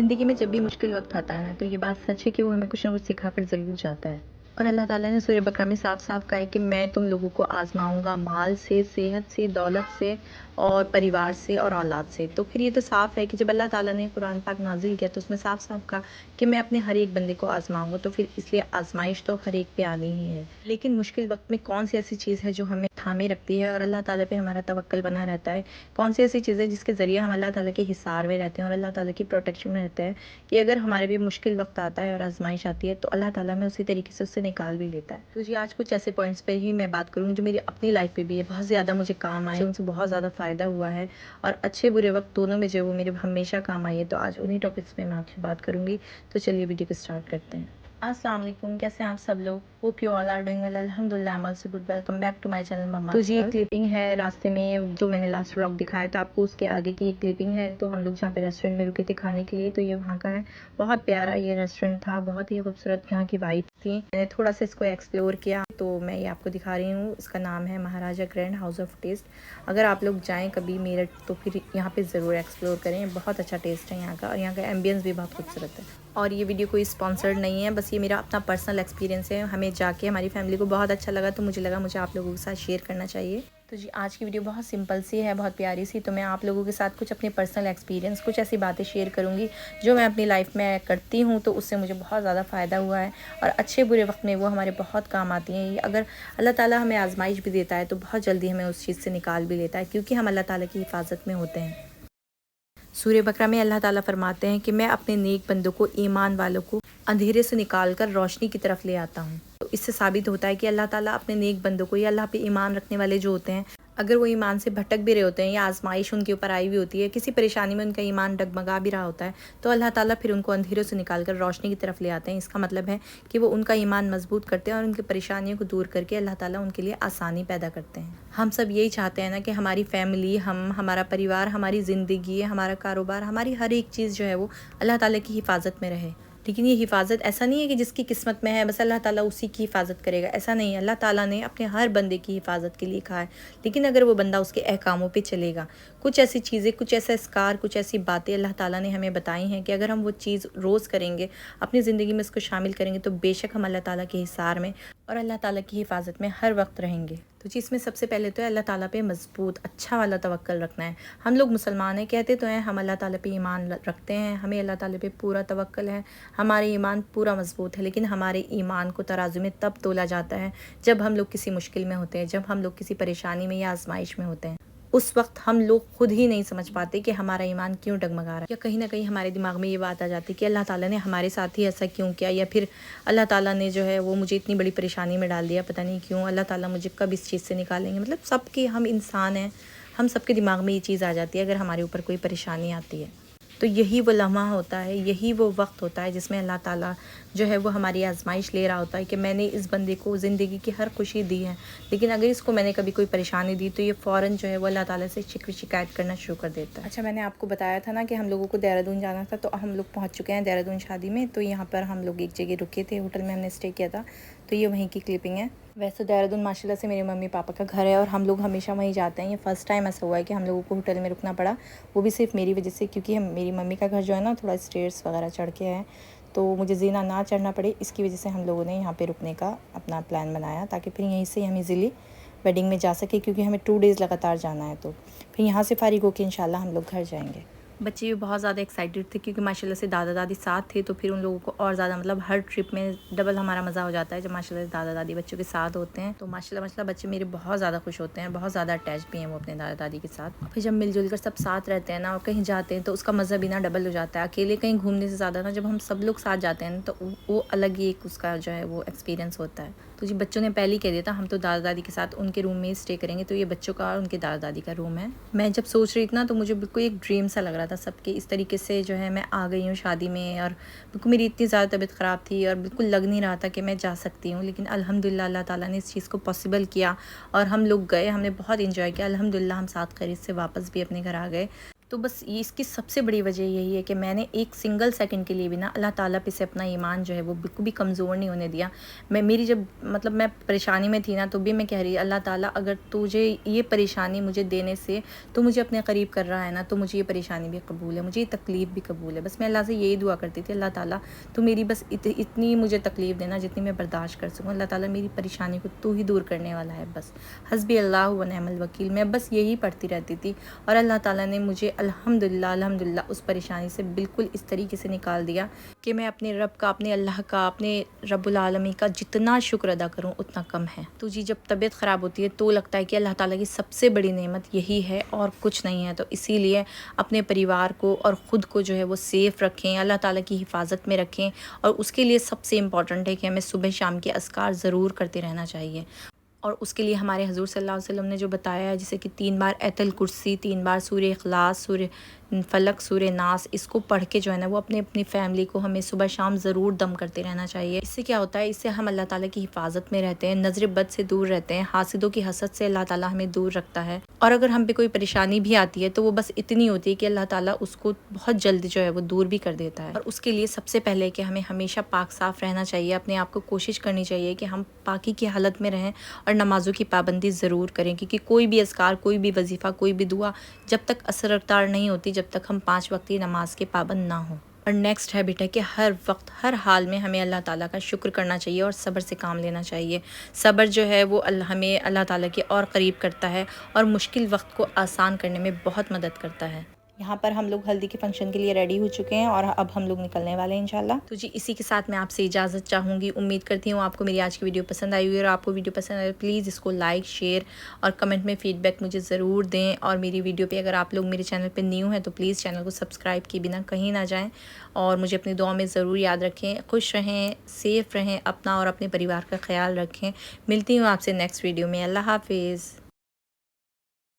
زندگی میں جب بھی مشکل وقت آتا ہے نا تو یہ بات سچ ہے کہ وہ ہمیں کچھ نہ کچھ سکھا کر ضرور جاتا ہے۔ اور اللہ تعالیٰ نے سورہ بقرہ میں صاف صاف کہا ہے کہ میں تم لوگوں کو آزماؤں گا، مال سے، صحت سے، دولت سے اور پریوار سے اور اولاد سے۔ تو پھر یہ تو صاف ہے کہ جب اللہ تعالیٰ نے قرآن پاک نازل کیا تو اس میں صاف صاف کہا کہ میں اپنے ہر ایک بندے کو آزماؤں گا، تو پھر اس لیے آزمائش تو ہر ایک پہ آنی ہی ہے۔ لیکن مشکل وقت میں کون سی ایسی چیز ہے جو ہمیں تھامے رکھتی ہے اور اللہ تعالیٰ پہ ہمارا توکل بنا رہتا ہے؟ کون سی ایسی چیزیں جس کے ذریعے ہم اللہ تعالیٰ کے حصار میں رہتے ہیں اور اللہ تعالیٰ کی پروٹیکشن میں رہتے ہیں کہ اگر ہمارے بھی مشکل وقت آتا ہے اور آزمائش آتی ہے تو اللہ تعالیٰ میں اسی طریقے سے اس سے نکال بھی لیتا ہے۔ تو جی آج کچھ ایسے پوائنٹس پہ ہی میں بات کروں جو میری اپنی لائف پہ بھی ہے، بہت زیادہ مجھے کام آئے، ان سے بہت زیادہ فائدہ ہوا ہے اور اچھے برے وقت دونوں میں جو وہ میرے ہمیشہ کام آئی ہے۔ تو آج انہی ٹاپکس پہ میں آپ سے بات کروں گی، تو چلیے ویڈیو کو اسٹارٹ کرتے ہیں۔ السلام علیکم، کیسے ہیں آپ سب لوگ؟ Hope you all are doing well. الحمدللہ I'm also good۔ Welcome back to my channel مما۔ تو جی ایک کلپنگ ہے راستے میں جو میں نے لاسٹ ولاگ دکھایا تھا آپ کو، اس کے آگے کی ایک کلپنگ ہے۔ تو ہم لوگ جہاں پہ ریسٹورینٹ میں رکے تھے کھانے کے لیے، تو یہ وہاں کا ہے۔ بہت پیارا یہ ریسٹورینٹ تھا، بہت ہی خوبصورت یہاں کی وائب تھی۔ میں نے تھوڑا سا اس کو ایکسپلور کیا تو میں یہ آپ کو دکھا رہی ہوں۔ اس کا نام ہے مہاراجہ گرینڈ ہاؤس آف ٹیسٹ۔ اگر آپ لوگ جائیں کبھی میرٹھ تو پھر یہاں پہ ضرور ایکسپلور کریں، بہت اچھا ٹیسٹ ہے یہاں کا اور یہاں کا ایمبینس بھی بہت خوبصورت ہے۔ اور یہ ویڈیو کوئی اسپانسرڈ نہیں ہے، بس یہ میرا اپنا پرسنل ایکسپیرینس ہے۔ ہمیں جا کے ہماری فیملی کو بہت اچھا لگا تو مجھے لگا مجھے آپ لوگوں کے ساتھ شیئر کرنا چاہیے۔ تو جی آج کی ویڈیو بہت سمپل سی ہے، بہت پیاری سی۔ تو میں آپ لوگوں کے ساتھ کچھ اپنے پرسنل ایکسپیرینس، کچھ ایسی باتیں شیئر کروں گی جو میں اپنی لائف میں کرتی ہوں تو اس سے مجھے بہت زیادہ فائدہ ہوا ہے اور اچھے برے وقت میں وہ ہمارے بہت کام آتی ہیں۔ اگر اللہ تعالیٰ ہمیں آزمائش بھی دیتا ہے تو بہت جلدی ہمیں اس چیز سے نکال بھی لیتا ہے کیونکہ ہم اللہ تعالیٰ کی حفاظت میں ہوتے ہیں۔ سورہ بقرہ میں اللہ تعالیٰ فرماتے ہیں کہ میں اپنے نیک بندوں کو، ایمان والوں کو اندھیرے سے نکال کر روشنی کی طرف لے آتا ہوں۔ تو اس سے ثابت ہوتا ہے کہ اللہ تعالیٰ اپنے نیک بندوں کو یا اللہ پہ ایمان رکھنے والے جو ہوتے ہیں، اگر وہ ایمان سے بھٹک بھی رہے ہوتے ہیں یا آزمائش ان کے اوپر آئی ہوئی ہوتی ہے، کسی پریشانی میں ان کا ایمان ڈگمگا بھی رہا ہوتا ہے، تو اللہ تعالیٰ پھر ان کو اندھیروں سے نکال کر روشنی کی طرف لے آتے ہیں۔ اس کا مطلب ہے کہ وہ ان کا ایمان مضبوط کرتے ہیں اور ان کی پریشانیوں کو دور کر کے اللہ تعالیٰ ان کے لیے آسانی پیدا کرتے ہیں۔ ہم سب یہی چاہتے ہیں نا کہ ہماری فیملی، ہمارا پریوار، ہماری زندگی، ہمارا کاروبار، ہماری ہر ایک چیز جو ہے وہ اللہ تعالیٰ کی حفاظت میں رہے۔ لیکن یہ حفاظت ایسا نہیں ہے کہ جس کی قسمت میں ہے بس اللہ تعالیٰ اسی کی حفاظت کرے گا، ایسا نہیں ہے۔ اللہ تعالیٰ نے اپنے ہر بندے کی حفاظت کے لیے کہا ہے، لیکن اگر وہ بندہ اس کے احکاموں پہ چلے گا، کچھ ایسی چیزیں، کچھ ایسا اسکار، کچھ ایسی باتیں اللہ تعالیٰ نے ہمیں بتائی ہیں کہ اگر ہم وہ چیز روز کریں گے، اپنی زندگی میں اس کو شامل کریں گے تو بے شک ہم اللہ تعالیٰ کے حصار میں اور اللہ تعالیٰ کی حفاظت میں ہر وقت رہیں گے۔ تو جی اس میں سب سے پہلے تو ہے اللہ تعالیٰ پہ مضبوط اچھا والا توکل رکھنا ہے۔ ہم لوگ مسلمان ہیں، کہتے تو ہیں ہم اللہ تعالیٰ پہ ایمان رکھتے ہیں، ہمیں اللہ تعالیٰ پہ پورا توکل ہے، ہمارے ایمان پورا مضبوط ہے، لیکن ہمارے ایمان کو ترازو میں تب تولا جاتا ہے جب ہم لوگ کسی مشکل میں ہوتے ہیں، جب ہم لوگ کسی پریشانی میں یا آزمائش میں ہوتے ہیں۔ اس وقت ہم لوگ خود ہی نہیں سمجھ پاتے کہ ہمارا ایمان کیوں ڈگمگا رہا ہے، یا کہیں نہ کہیں ہمارے دماغ میں یہ بات آ جاتی ہے کہ اللہ تعالیٰ نے ہمارے ساتھ ہی ایسا کیوں کیا، یا پھر اللہ تعالیٰ نے جو ہے وہ مجھے اتنی بڑی پریشانی میں ڈال دیا، پتہ نہیں کیوں، اللہ تعالیٰ مجھے کب اس چیز سے نکالیں گے۔ مطلب سب کے، ہم انسان ہیں، ہم سب کے دماغ میں یہ چیز آ جاتی ہے اگر ہمارے اوپر کوئی پریشانی آتی ہے۔ تو یہی وہ لمحہ ہوتا ہے، یہی وہ وقت ہوتا ہے جس میں اللہ تعالیٰ جو ہے وہ ہماری آزمائش لے رہا ہوتا ہے کہ میں نے اس بندے کو زندگی کی ہر خوشی دی ہے، لیکن اگر اس کو میں نے کبھی کوئی پریشانی دی تو یہ فوراً جو ہے وہ اللہ تعالیٰ سے شکایت کرنا شروع کر دیتا ہے۔ اچھا میں نے آپ کو بتایا تھا نا کہ ہم لوگوں کو دہرادون جانا تھا، تو ہم لوگ پہنچ چکے ہیں دہرادون شادی میں۔ تو یہاں پر ہم لوگ ایک جگہ رکے تھے، ہوٹل میں ہم نے اسٹے کیا تھا، تو یہ وہیں کی کلپنگ ہے۔ ویسے دہرادون ماشاءاللہ سے میرے ممی پاپا کا گھر ہے اور ہم لوگ ہمیشہ وہیں جاتے ہیں۔ یہ فرسٹ ٹائم ایسا ہوا ہے کہ ہم لوگوں کو ہوٹل میں رکنا پڑا، وہ بھی صرف میری وجہ سے، کیونکہ میری ممی کا گھر جو ہے نا تھوڑا اسٹیئرس وغیرہ چڑھ کے ہے، تو مجھے زینہ نہ چڑھنا پڑے، اس کی وجہ سے ہم لوگوں نے یہاں پہ رکنے کا اپنا پلان بنایا تاکہ پھر یہیں سے ہم ایزیلی ویڈنگ میں جا سکے، کیونکہ ہمیں 2 ڈیز لگاتار جانا ہے، تو پھر یہاں سے فارغ ہو کے انشاءاللہ ہم لوگ گھر جائیں گے۔ بچے بھی بہت زیادہ ایکسائٹیڈ تھے کیونکہ ماشاءاللہ سے دادا دادی ساتھ تھے، تو پھر ان لوگوں کو اور زیادہ، مطلب ہر ٹرپ میں ڈبل ہمارا مزہ ہو جاتا ہے جب ماشاءاللہ سے دادا دادی بچوں کے ساتھ ہوتے ہیں۔ تو ماشاءاللہ بچے میرے بہت زیادہ خوش ہوتے ہیں، بہت زیادہ اٹیچ بھی ہیں وہ اپنے دادا دادی کے ساتھ۔ پھر جب مل جل کر سب ساتھ رہتے ہیں نا اور کہیں جاتے ہیں تو اس کا مزہ بھی نا ڈبل ہو جاتا ہے۔ اکیلے کہیں گھومنے سے زیادہ نا جب ہم سب لوگ ساتھ جاتے ہیں تو وہ الگ ہی ایک اس کا جو ہے وہ ایکسپیرینس ہوتا ہے۔ تو جی بچوں نے پہلے ہی کہہ دیا تھا ہم تو دادا دادی کے ساتھ ان کے روم میں اسٹے کریں گے، تو یہ بچوں کا اور ان کے دادا دادی کا روم ہے۔ میں جب سوچ رہی تھی نا تو مجھے بالکل ایک ڈریم سا لگ رہا تھا سب کے، اس طریقے سے جو ہے میں آ گئی ہوں شادی میں، اور بالکل میری اتنی زیادہ طبیعت خراب تھی اور بالکل لگ نہیں رہا تھا کہ میں جا سکتی ہوں، لیکن الحمدللہ اللہ تعالیٰ نے اس چیز کو پاسبل کیا اور ہم لوگ گئے، ہم نے بہت انجوائے کیا۔ الحمدللہ ہم ساتھ خیریت سے واپس بھی اپنے گھر آ گئے۔ تو بس یہ اس کی سب سے بڑی وجہ یہی ہے کہ میں نے ایک سنگل سیکنڈ کے لیے بھی نا اللہ تعالیٰ پہ سے اپنا ایمان جو ہے وہ بالکل بھی کمزور نہیں ہونے دیا. میری جب مطلب میں پریشانی میں تھی نا تو بھی میں کہہ رہی اللہ تعالیٰ اگر تجھے یہ پریشانی مجھے دینے سے تو مجھے اپنے قریب کر رہا ہے نا، تو مجھے یہ پریشانی بھی قبول ہے، مجھے یہ تکلیف بھی قبول ہے. بس میں اللہ سے یہی دعا کرتی تھی اللہ تعالیٰ تو میری بس اتنی مجھے تکلیف دینا جتنی میں برداشت کر سکوں. اللہ تعالیٰ میری پریشانی کو تو ہی دور کرنے والا ہے. بس حسبی اللہ و نعم الوکیل، میں بس یہی پڑھتی رہتی تھی اور اللہ تعالیٰ نے مجھے الحمدللہ اس پریشانی سے بالکل اس طریقے سے نکال دیا کہ میں اپنے رب کا، اپنے اللہ کا، اپنے رب العالمین کا جتنا شکر ادا کروں اتنا کم ہے. تو جی جب طبیعت خراب ہوتی ہے تو لگتا ہے کہ اللہ تعالیٰ کی سب سے بڑی نعمت یہی ہے اور کچھ نہیں ہے. تو اسی لیے اپنے پریوار کو اور خود کو جو ہے وہ سیف رکھیں، اللہ تعالیٰ کی حفاظت میں رکھیں. اور اس کے لیے سب سے امپورٹنٹ ہے کہ ہمیں صبح شام کے اذکار ضرور کرتے رہنا چاہیے. اور اس کے لیے ہمارے حضور صلی اللہ علیہ وسلم نے جو بتایا ہے، جیسے کہ 3 بار آیت الکرسی، 3 بار سورہ اخلاص، سورہ فلق، سورہ ناس، اس کو پڑھ کے جو ہے نا وہ اپنی فیملی کو ہمیں صبح شام ضرور دم کرتے رہنا چاہیے. اس سے کیا ہوتا ہے، اس سے ہم اللہ تعالیٰ کی حفاظت میں رہتے ہیں، نظر بد سے دور رہتے ہیں، حاسدوں کی حسد سے اللہ تعالیٰ ہمیں دور رکھتا ہے. اور اگر ہم پہ کوئی پریشانی بھی آتی ہے تو وہ بس اتنی ہوتی ہے کہ اللہ تعالیٰ اس کو بہت جلد جو ہے وہ دور بھی کر دیتا ہے. اور اس کے لیے سب سے پہلے کہ ہمیں ہمیشہ پاک صاف رہنا چاہیے، اپنے آپ کو کوشش کرنی چاہیے کہ ہم پاکی کی حالت میں رہیں اور نمازوں کی پابندی ضرور کریں. کیونکہ کوئی بھی اذکار، کوئی بھی وظیفہ، کوئی بھی دعا جب تک اثر رفتار نہیں ہوتی، جب تک ہم 5 وقتی نماز کے پابند نہ ہوں. اور نیکسٹ ہیبٹ ہے کہ ہر وقت ہر حال میں ہمیں اللہ تعالیٰ کا شکر کرنا چاہیے اور صبر سے کام لینا چاہیے. صبر جو ہے وہ ہمیں اللہ تعالیٰ کے اور قریب کرتا ہے اور مشکل وقت کو آسان کرنے میں بہت مدد کرتا ہے. یہاں پر ہم لوگ ہلدی کے فنکشن کے لیے ریڈی ہو چکے ہیں اور اب ہم لوگ نکلنے والے ہیں انشاءاللہ. تو جی اسی کے ساتھ میں آپ سے اجازت چاہوں گی. امید کرتی ہوں آپ کو میری آج کی ویڈیو پسند آئی ہوئی، اور آپ کو ویڈیو پسند آئی پلیز اس کو لائک، شیئر اور کمنٹ میں فیڈ بیک مجھے ضرور دیں. اور میری ویڈیو پہ اگر آپ لوگ میرے چینل پہ نیو ہیں تو پلیز چینل کو سبسکرائب کیے بنا کہیں نہ جائیں اور مجھے اپنی دعا میں ضرور یاد رکھیں. خوش رہیں، سیف رہیں، اپنا اور اپنے پریوار کا خیال رکھیں. ملتی ہوں آپ سے نیکسٹ ویڈیو میں. اللہ حافظ.